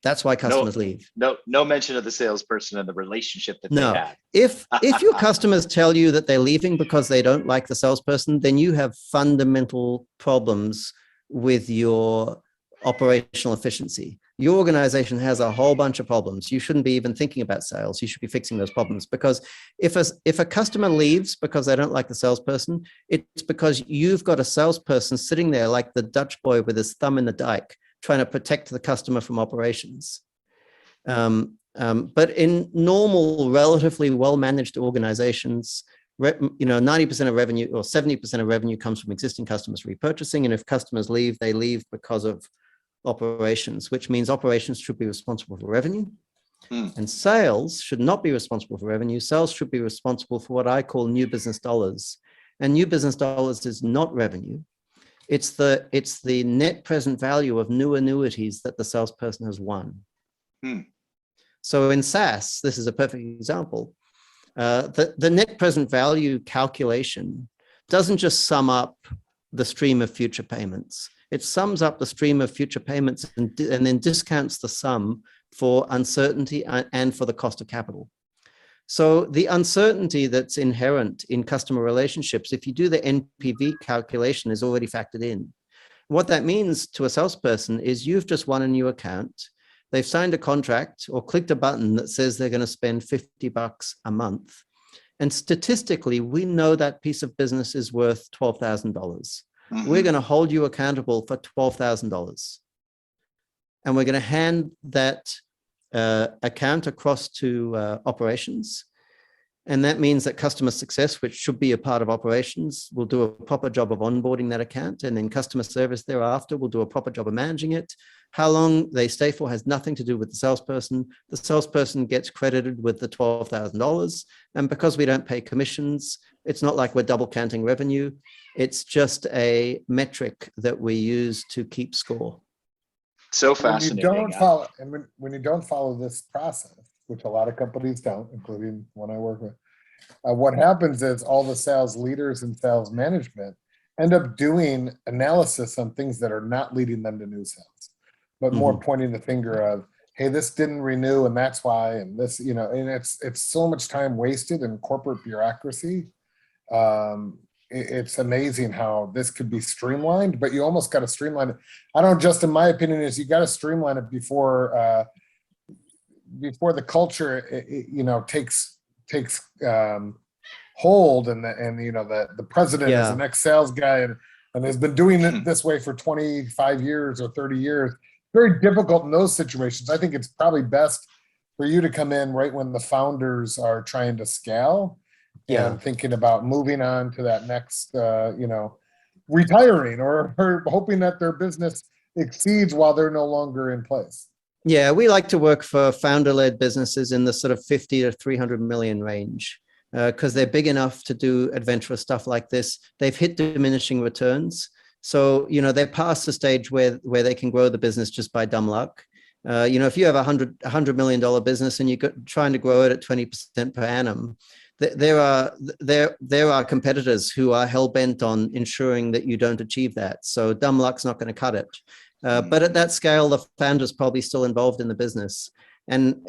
That's why customers leave. No mention of the salesperson and the relationship that they had. If your customers tell you that they're leaving because they don't like the salesperson, then you have fundamental problems with your operational efficiency. Your organization has a whole bunch of problems. You shouldn't be even thinking about sales. You should be fixing those problems, because if a customer leaves because they don't like the salesperson, it's because you've got a salesperson sitting there like the Dutch boy with his thumb in the dike, trying to protect the customer from operations. But in normal, relatively well-managed organizations, 90% of revenue or 70% of revenue comes from existing customers repurchasing. And if customers leave, they leave because of operations, which means operations should be responsible for revenue. And sales should not be responsible for revenue. Sales should be responsible for what I call new business dollars. And new business dollars is not revenue. It's the net present value of new annuities that the salesperson has won. So in SaaS, this is a perfect example. The net present value calculation doesn't just sum up the stream of future payments. It sums up the stream of future payments and then discounts the sum for uncertainty and for the cost of capital. So the uncertainty that's inherent in customer relationships, if you do the NPV calculation, is already factored in. What that means to a salesperson is you've just won a new account. They've signed a contract or clicked a button that says they're going to spend $50 a month. And statistically, we know that piece of business is worth $12,000. We're going to hold you accountable for $12,000. And we're going to hand that account across to operations. And that means that customer success, which should be a part of operations, will do a proper job of onboarding that account. And then customer service thereafter will do a proper job of managing it. How long they stay for has nothing to do with the salesperson. The salesperson gets credited with the $12,000. And because we don't pay commissions, it's not like we're double counting revenue. It's just a metric that we use to keep score. So fascinating. When you don't follow this process, which a lot of companies don't, including one I work with, what happens is all the sales leaders and sales management end up doing analysis on things that are not leading them to new sales, but more pointing the finger of, hey, this didn't renew and that's why, and this, and it's so much time wasted in corporate bureaucracy. It's amazing how this could be streamlined, but you almost got to streamline it. I don't, just in my opinion, is you got to streamline it before the culture, takes hold, and the president is the next sales guy and has been doing it this way for 25 years or 30 years. Very difficult in those situations. I think it's probably best for you to come in right when the founders are trying to scale. And thinking about moving on to that next, retiring or hoping that their business exceeds while they're no longer in place. Yeah, we like to work for founder-led businesses in the sort of 50 to 300 million range because they're big enough to do adventurous stuff like this. They've hit diminishing returns. So, they're past the stage where they can grow the business just by dumb luck. If you have a $100 million business and you're trying to grow it at 20% per annum, there are competitors who are hell-bent on ensuring that you don't achieve that. So dumb luck's not going to cut it. But at that scale, the founder's probably still involved in the business. And,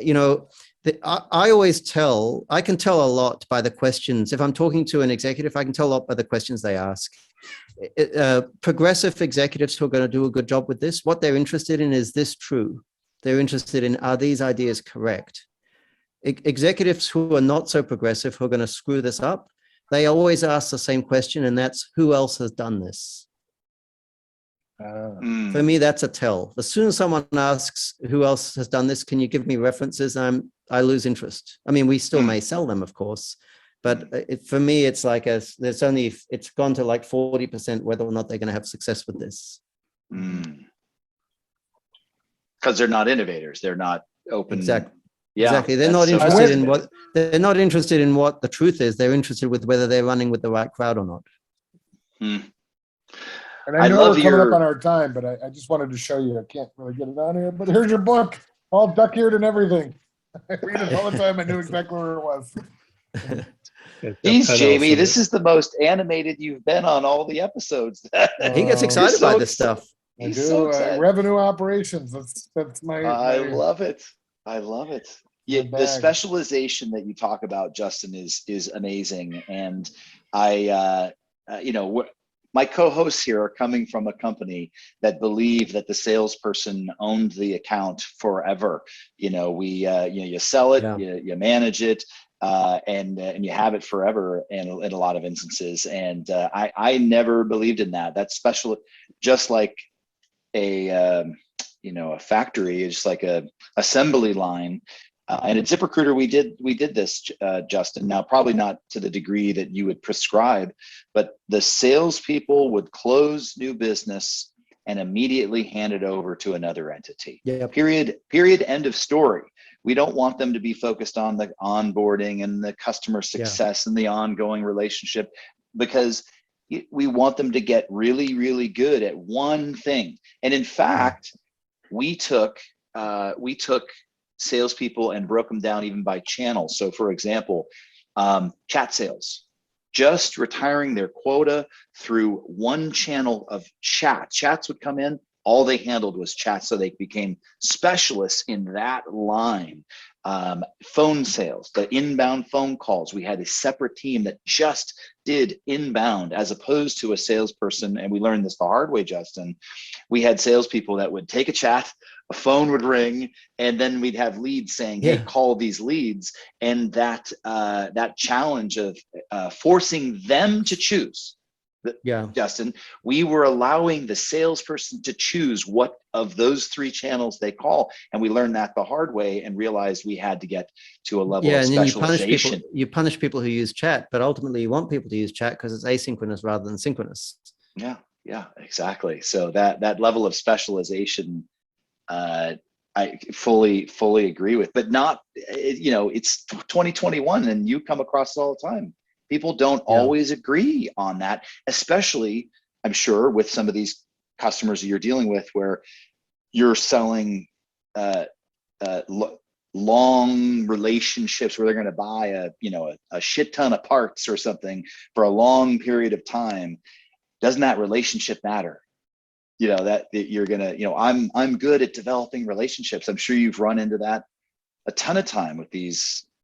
I can tell a lot by the questions. If I'm talking to an executive, I can tell a lot by the questions they ask. Progressive executives who are going to do a good job with this, what they're interested in is this true? They're interested in, are these ideas correct? Executives who are not so progressive, who are going to screw this up, they always ask the same question, and that's, who else has done this? For me, that's a tell. As soon as someone asks, who else has done this? Can you give me references? I lose interest. I mean, we still may sell them, of course, but for me, it's like it's gone to like 40% whether or not they're going to have success with this. Because they're not innovators. They're not open. Exactly. Yeah, exactly. They're not interested in what the truth is. They're interested with whether they're running with the right crowd or not. And I know we're coming up on our time, but I just wanted to show you. I can't really get it on here, but here's your book, all duck-eared and everything. I read it all the time. I knew exactly where it was. Geez, Jamie, this is the most animated you've been on all the episodes. He gets excited by this stuff. I do. Revenue operations. That's my. I love it. I love it. Yeah, the specialization that you talk about, Justin, is amazing. And my co-hosts here are coming from a company that believe that the salesperson owned the account forever. You sell it, you manage it, and you have it forever in a lot of instances. And I never believed in that. That's special, just like a factory, just like a assembly line. And at ZipRecruiter, we did this, Justin. Now, probably not to the degree that you would prescribe, but the salespeople would close new business and immediately hand it over to another entity. Yep. Period. End of story. We don't want them to be focused on the onboarding and the customer success and the ongoing relationship, because we want them to get really, really good at one thing. And in fact, we took salespeople and broke them down even by channel. So for example, chat sales, just retiring their quota through one channel of chat. Chats would come in, all they handled was chat, so they became specialists in that line. Phone sales, the inbound phone calls, we had a separate team that just did inbound, as opposed to a salesperson. And we learned this the hard way, Justin. We had salespeople that would take a chat, a phone would ring, and then we'd have leads saying, hey, call these leads. And that challenge of forcing them to choose, Justin, we were allowing the salesperson to choose what of those three channels they call. And we learned that the hard way and realized we had to get to a level of specialization. And then you punish people who use chat, but ultimately you want people to use chat because it's asynchronous rather than synchronous. Yeah, exactly. So that level of specialization, I fully agree with, but not, it's 2021 and you come across it all the time. People don't always agree on that, especially, I'm sure, with some of these customers that you're dealing with, where you're selling long relationships where they're going to buy a shit ton of parts or something for a long period of time. Doesn't that relationship matter? That you're gonna, I'm good at developing relationships. I'm sure you've run into that a ton of time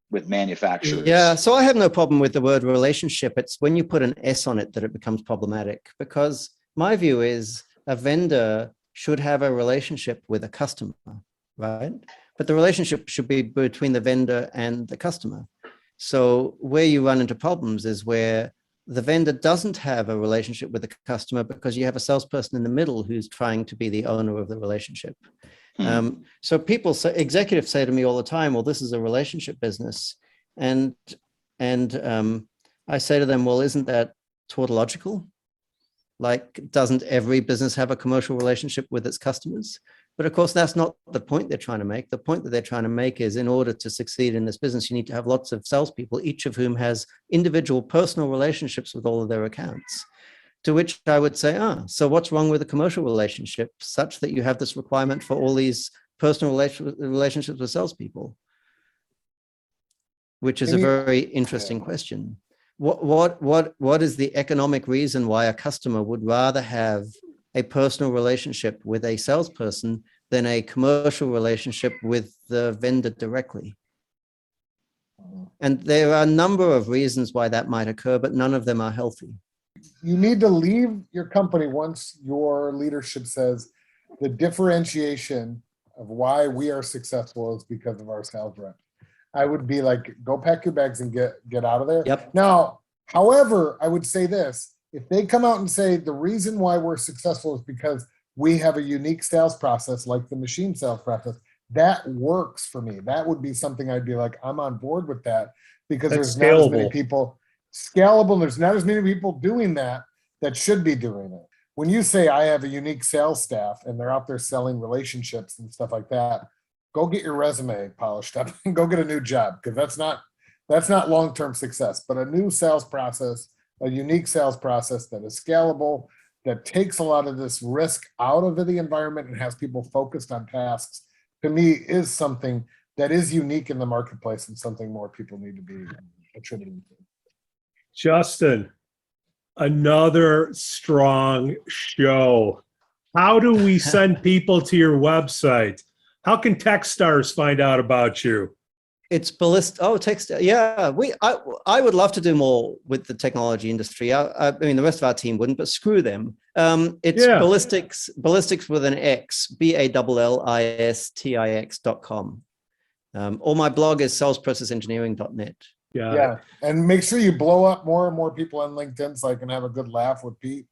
with manufacturers. Yeah, so I have no problem with the word relationship. It's when you put an S on it that it becomes problematic, because my view is a vendor should have a relationship with a customer, right? But the relationship should be between the vendor and the customer. So where you run into problems is where the vendor doesn't have a relationship with the customer because you have a salesperson in the middle who's trying to be the owner of the relationship. So executives say to me all the time, well, this is a relationship business. And I say to them, well, isn't that tautological? Like, doesn't every business have a commercial relationship with its customers? But of course, that's not the point they're trying to make. The point that they're trying to make is, in order to succeed in this business, you need to have lots of salespeople, each of whom has individual personal relationships with all of their accounts. To which I would say, so what's wrong with a commercial relationship such that you have this requirement for all these personal relationships with salespeople? Which is a very interesting question. What is the economic reason why a customer would rather have a personal relationship with a salesperson than a commercial relationship with the vendor directly. And there are a number of reasons why that might occur, but none of them are healthy. You need to leave your company once your leadership says the differentiation of why we are successful is because of our sales rep. I would be like, go pack your bags and get out of there. Yep. Now, however, I would say this, if they come out and say the reason why we're successful is because we have a unique sales process, like the machine sales process, that works for me. That would be something I'd be like, I'm on board with that, because That's there's not as many scalable. people scalable. There's not as many people doing that should be doing it. When you say I have a unique sales staff and they're out there selling relationships and stuff like that, go get your resume polished up and go get a new job, because that's not long-term success. But a new sales process, a unique sales process that is scalable, that takes a lot of this risk out of the environment and has people focused on tasks, to me is something that is unique in the marketplace and something more people need to be attributing to. Justin, another strong show. How do we send people to your website? How can Techstars find out about you? It's Ballistix. Oh, text. Yeah, I would love to do more with the technology industry. I mean, the rest of our team wouldn't, but screw them. It's Ballistix with an X, BALLISTIX.com. Or my blog is salesprocessengineering.net. Yeah, and make sure you blow up more and more people on LinkedIn so I can have a good laugh with Pete.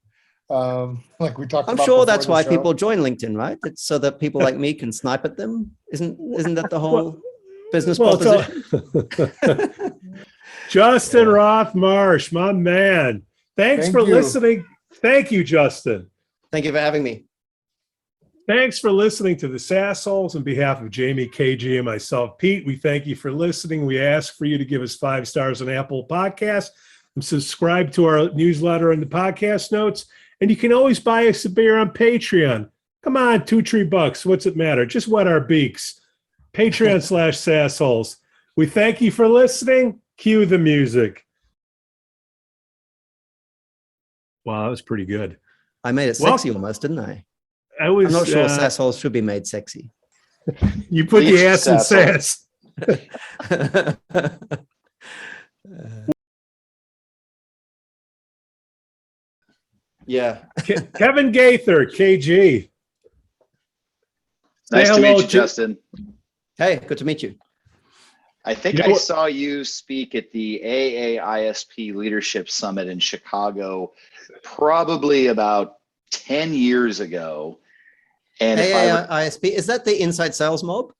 Like we talked about. I'm sure before that's the why show. people join LinkedIn, right? It's so that people like me can snipe at them. Isn't that the whole business proposition? Justin Roff-Marsh, my man. Thanks for listening. Thank you, Justin. Thank you for having me. Thanks for listening to the SaasHoles. On behalf of Jamie, KG, and myself, Pete, we thank you for listening. We ask for you to give us 5 stars on Apple Podcasts and subscribe to our newsletter and the podcast notes. And you can always buy us a beer on Patreon. Come on, $2-3. What's it matter? Just wet our beaks. Patreon/SaasHoles. We thank you for listening. Cue the music. Wow, that was pretty good. I made it sexy almost, didn't I? I'm not sure SaasHoles should be made sexy. You put the ass in sass. Yeah. Kevin Gaither, KG. Nice to meet you, Justin. Hey, good to meet you. I think I saw you speak at the AAISP Leadership Summit in Chicago probably about 10 years ago. And AAISP, is that the Inside Sales Mob?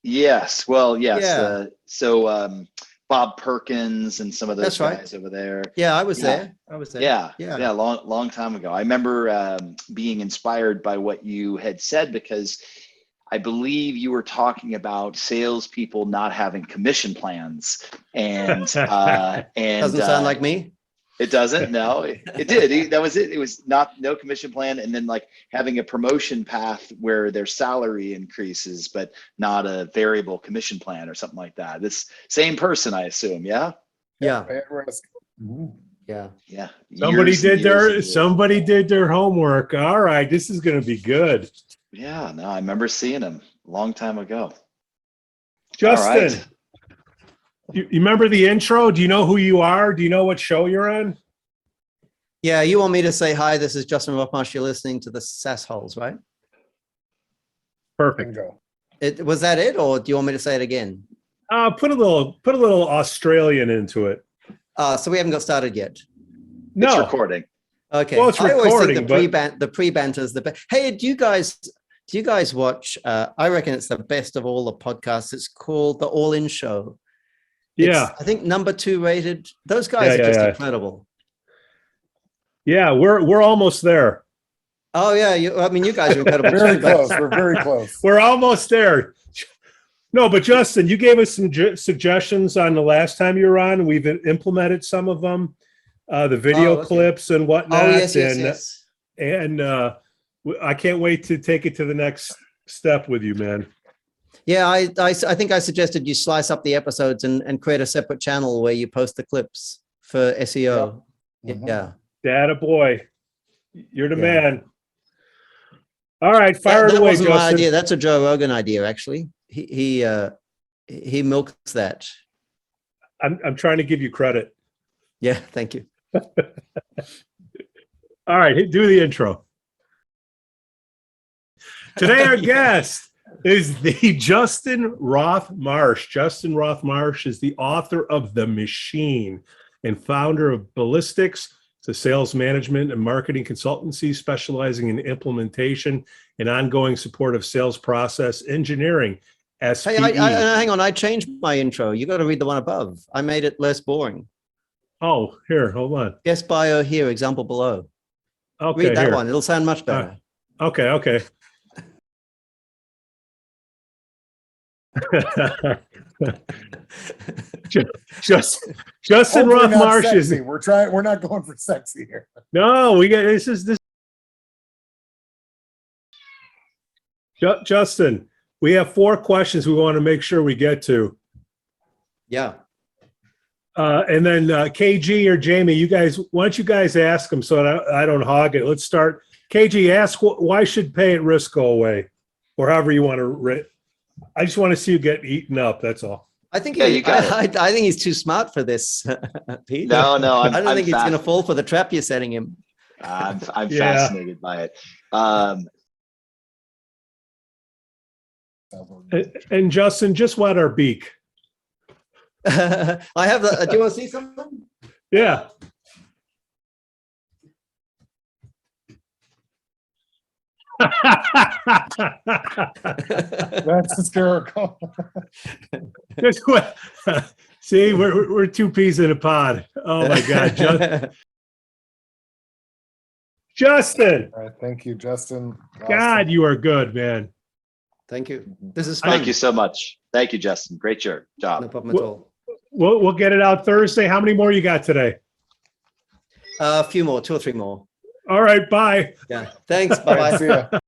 Yes. Well, yes. Yeah. So Bob Perkins and some of those That's guys over there. Yeah, I was there. Yeah. Long time ago. I remember being inspired by what you had said, because I believe you were talking about salespeople not having commission plans, and doesn't sound like me. It doesn't. No, it did. That was it. It was no commission plan, and then like having a promotion path where their salary increases, but not a variable commission plan or something like that. This same person, I assume. Yeah. Yeah. Yeah. Somebody did their homework. All right, this is going to be good. Yeah, no, I remember seeing him a long time ago. Justin, you remember the intro? Do you know who you are? Do you know what show you're on? Yeah, you want me to say, hi, this is Justin Roff-Marsh. You're listening to the SaasHoles, right? Perfect. Was that it, or do you want me to say it again? Put a little Australian into it. So we haven't got started yet. No. It's recording. Okay. Well, it's recording, I always think the pre-banter is the best. Hey, do you guys watch, I reckon it's the best of all the podcasts. It's called The All In Show. Yeah. I think number 2 rated. Those guys are just incredible. Yeah, we're almost there. Oh yeah, you guys are incredible. Very close. We're very close. We're almost there. No, but Justin, you gave us some suggestions on the last time you were on. We've implemented some of them, the video clips and whatnot. Oh yes. And I can't wait to take it to the next step with you, man. Yeah, I think I suggested you slice up the episodes and create a separate channel where you post the clips for SEO. Yep. Yeah. Data boy, you're the man. All right, fire it That away, wasn't my Justin. idea. That's a Joe Rogan idea, actually. He milks that. I'm trying to give you credit. Yeah, thank you. All right, do the intro. Today, our guest is the Justin Roff-Marsh. Justin Roff-Marsh is the author of The Machine and founder of Ballistix. It's a sales management and marketing consultancy specializing in implementation and ongoing support of sales process engineering. SPE. Hey, hang on. I changed my intro. You got to read the one above. I made it less boring. Oh, here, hold on. Guest bio here, example below. Okay, Read that here. one. It'll sound much better. Okay. Justin Hopefully not Roff-Marsh is. sexy. We're not going for sexy here. No, we get this. Justin, we have 4 questions we want to make sure we get to. Yeah. And then KG or Jamie, you guys, why don't you guys ask them so that I don't hog it? Let's start. KG, ask why should pay at risk go away, or however you want to. I just want to see you get eaten up. That's all. I think Yeah, you got it. I think he's too smart for this, Pete. No, I don't think he's going to fall for the trap you're setting him. I'm Yeah. fascinated by it. And Justin, just wet our beak. I have the. Do you want to see something? Yeah. That's hysterical. Just wet. See, we're 2 peas in a pod. Oh my God, Justin. All right, thank you, Justin. God, you are good, man. Thank you. This is fun. Thank you so much. Thank you, Justin. Great job. No problem at all. We'll get it out Thursday. How many more you got today? A few more, 2 or 3 more. All right, bye. Yeah. Thanks. All right, Bye-bye. see ya.